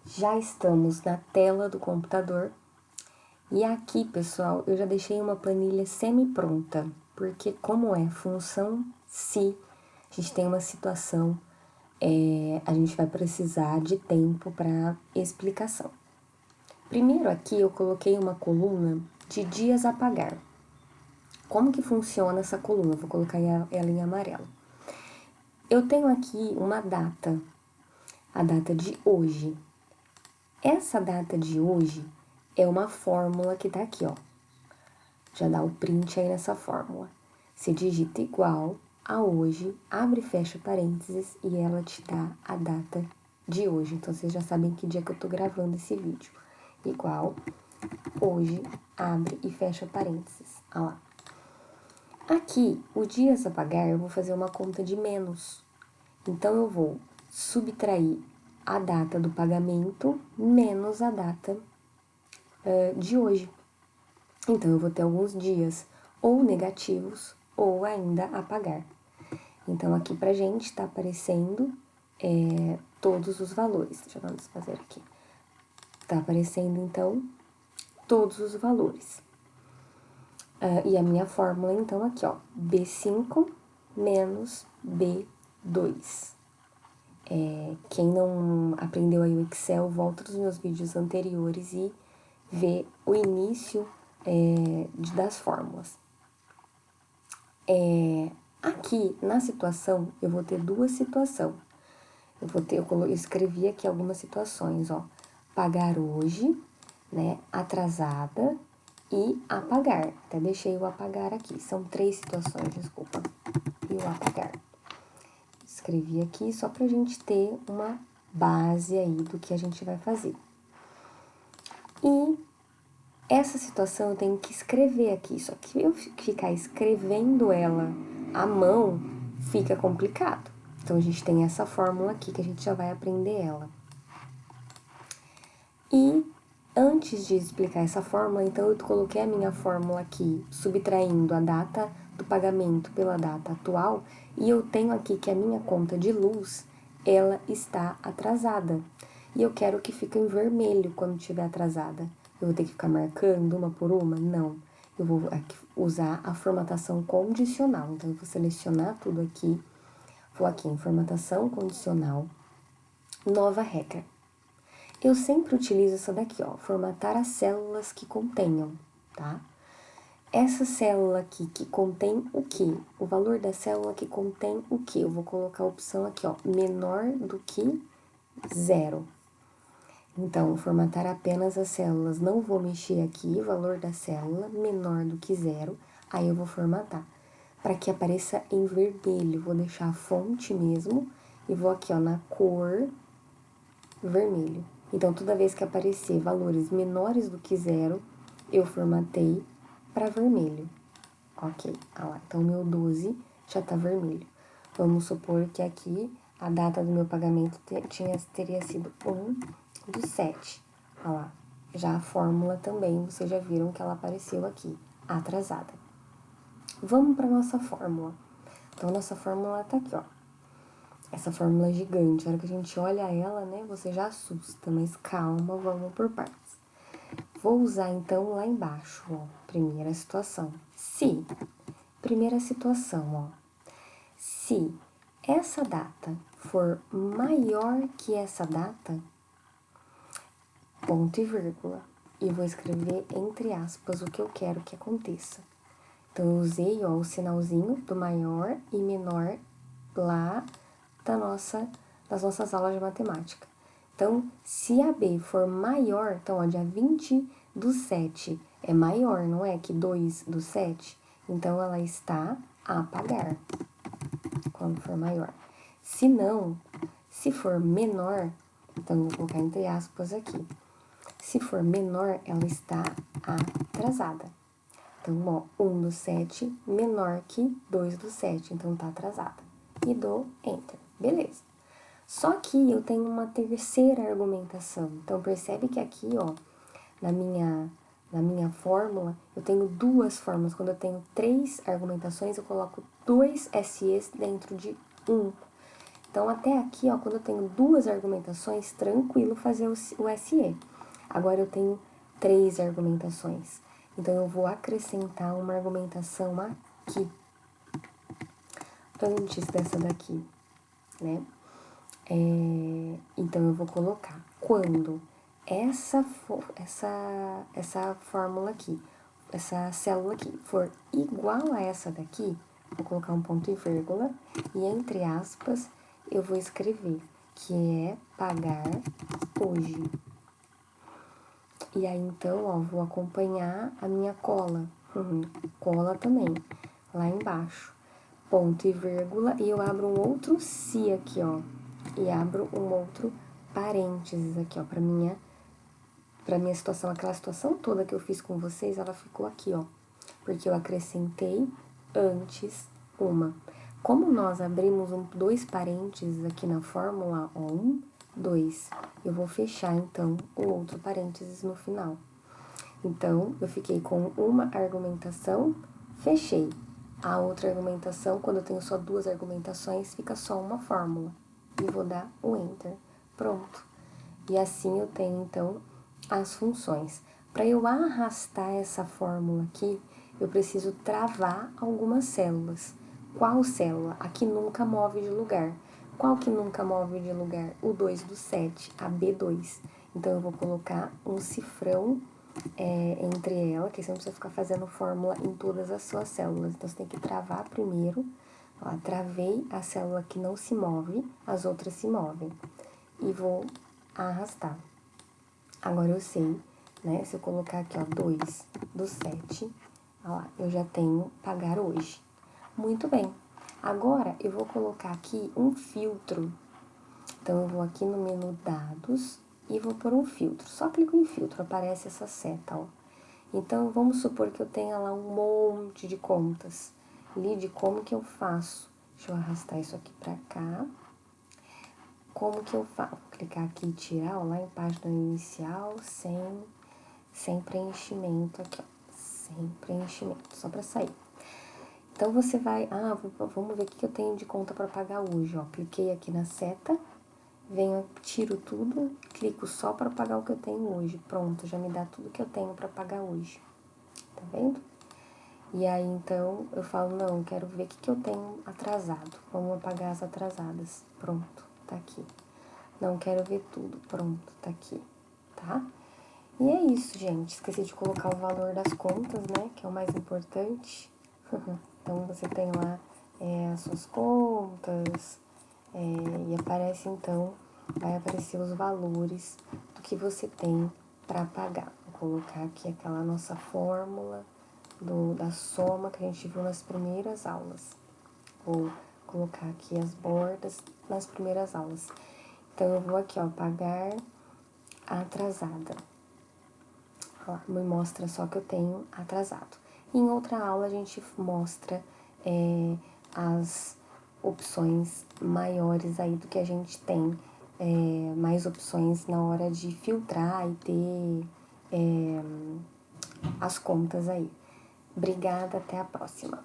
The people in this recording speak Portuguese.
Já estamos na tela do computador e aqui, pessoal, eu já deixei uma planilha semi-pronta, porque como é função se a gente tem uma situação, a gente vai precisar de tempo para explicação. Primeiro aqui eu coloquei uma coluna de dias a pagar. Como que funciona essa coluna? Vou colocar ela em amarelo. Eu tenho aqui uma data, a data de hoje. Essa data de hoje é uma fórmula que tá aqui, ó. Já dá o print aí nessa fórmula. Você digita igual a hoje, abre e fecha parênteses e ela te dá a data de hoje. Então, vocês já sabem que dia que eu tô gravando esse vídeo. Igual, hoje, abre e fecha parênteses. Olha lá. Aqui, o dias a pagar, eu vou fazer uma conta de menos. Então, eu vou subtrair a data do pagamento menos a data de hoje. Então, eu vou ter alguns dias ou negativos ou ainda a pagar. Então, aqui pra gente tá aparecendo todos os valores. Deixa eu desfazer aqui. Tá aparecendo, então, todos os valores. E a minha fórmula, então, aqui, ó. B5 menos B2. Quem não aprendeu aí o Excel, volta dos meus vídeos anteriores e vê o início das fórmulas. Aqui, na situação, eu vou ter duas situações. Eu escrevi aqui algumas situações, ó. Pagar hoje, né, atrasada e apagar. Até deixei o apagar aqui. São 3 situações, desculpa. E o apagar. Escrevi aqui só pra gente ter uma base aí do que a gente vai fazer. E essa situação eu tenho que escrever aqui, só que eu ficar escrevendo ela à mão fica complicado. Então, a gente tem essa fórmula aqui que a gente já vai aprender ela. E antes de explicar essa fórmula, então eu coloquei a minha fórmula aqui, subtraindo a data do pagamento pela data atual, e eu tenho aqui que a minha conta de luz, ela está atrasada. E eu quero que fique em vermelho quando estiver atrasada. Eu vou ter que ficar marcando uma por uma? Não. Eu vou usar a formatação condicional. Então, eu vou selecionar tudo aqui. Vou aqui em formatação condicional, nova regra. Eu sempre utilizo essa daqui, ó, formatar as células que contenham, tá? Essa célula aqui que contém o quê? O valor da célula que contém o quê? Eu vou colocar a opção aqui, ó, menor do que 0. Então, formatar apenas as células, não vou mexer aqui, o valor da célula menor do que 0, aí eu vou formatar. Para que apareça em vermelho, vou deixar a fonte mesmo e vou aqui, ó, na cor vermelho. Então, toda vez que aparecer valores menores do que 0, eu formatei para vermelho. Ok, lá. Então, o meu 12 já tá vermelho. Vamos supor que aqui a data do meu pagamento teria sido 1/7. Olha lá. Já a fórmula também, vocês já viram que ela apareceu aqui, atrasada. Vamos para nossa fórmula. Então, nossa fórmula tá aqui, ó. Essa fórmula é gigante, a hora que a gente olha ela, né, você já assusta, mas calma, vamos por partes. Vou usar, então, lá embaixo, ó, primeira situação. Primeira situação, ó, se essa data for maior que essa data, ponto e vírgula, e vou escrever entre aspas o que eu quero que aconteça. Então, eu usei, ó, o sinalzinho do maior e menor lá das nossas aulas de matemática. Então, se a B for maior, então, ó, dia 20/7 é maior, não é? Que 2/7. Então, ela está a pagar quando for maior. Se não, se for menor, então, vou colocar entre aspas aqui. Se for menor, ela está atrasada. Então, ó, 1/7 menor que 2/7, então tá atrasada. E dou Enter. Beleza. Só que eu tenho uma terceira argumentação. Então, percebe que aqui, ó, na minha fórmula, eu tenho duas fórmulas. Quando eu tenho 3 argumentações, eu coloco 2 SEs dentro de 1. Então, até aqui, ó, quando eu tenho duas argumentações, tranquilo fazer o SE. Agora, eu tenho 3 argumentações. Então, eu vou acrescentar uma argumentação aqui, antes dessa daqui, né? Então, eu vou colocar quando essa fórmula aqui, essa célula aqui, for igual a essa daqui, vou colocar um ponto e vírgula, e entre aspas, eu vou escrever que é pagar hoje. E aí, então, ó, vou acompanhar a minha cola. Cola também, lá embaixo. Ponto e vírgula, e eu abro um outro se aqui, ó. E abro um outro parênteses aqui, ó, pra minha situação. Aquela situação toda que eu fiz com vocês, ela ficou aqui, ó. Porque eu acrescentei antes uma. Como nós abrimos dois parênteses aqui na fórmula, ó, 1, 2, eu vou fechar, então, o outro parênteses no final. Então, eu fiquei com uma argumentação, fechei. A outra argumentação, quando eu tenho só duas argumentações, fica só uma fórmula. E vou dar o Enter. Pronto. E assim eu tenho, então, as funções. Para eu arrastar essa fórmula aqui, eu preciso travar algumas células. Qual célula? A que nunca move de lugar. Qual que nunca move de lugar? O 2 do 7, a B2. Então, eu vou colocar um cifrão entre ela, que você não precisa ficar fazendo fórmula em todas as suas células. Então, você tem que travar primeiro. Ó, travei a célula que não se move, as outras se movem. E vou arrastar. Agora, eu sei, né? Se eu colocar aqui, ó, 2 do 7, ó lá, eu já tenho pagar hoje. Muito bem. Agora, eu vou colocar aqui um filtro. Então, eu vou aqui no menu Dados e vou pôr um filtro. Só clico em filtro, aparece essa seta, ó. Então, vamos supor que eu tenha lá um monte de contas. Lide, como que eu faço? Deixa eu arrastar isso aqui pra cá. Como que eu faço? Vou clicar aqui e tirar, ó, lá em página inicial, sem preenchimento aqui, ó. Sem preenchimento, só pra sair. Então, você vai... vamos ver o que eu tenho de conta pra pagar hoje, ó. Cliquei aqui na seta, venho, tiro tudo, clico só pra pagar o que eu tenho hoje. Pronto, já me dá tudo que eu tenho pra pagar hoje. Tá vendo? E aí, então, eu falo, não, quero ver o que eu tenho atrasado. Vamos apagar as atrasadas. Pronto, tá aqui. Não quero ver tudo. Pronto, tá aqui, tá? E é isso, gente. Esqueci de colocar o valor das contas, né? Que é o mais importante. Então, você tem lá as suas contas. E aparece, então, vai aparecer os valores do que você tem pra pagar. Vou colocar aqui aquela nossa fórmula da soma que a gente viu nas primeiras aulas. Vou colocar aqui as bordas nas primeiras aulas. Então, eu vou aqui, ó, pagar atrasada. Ó, me mostra só que eu tenho atrasado. Em outra aula, a gente mostra as opções maiores aí do que a gente tem. Mais opções na hora de filtrar e ter as contas aí. Obrigada, até a próxima.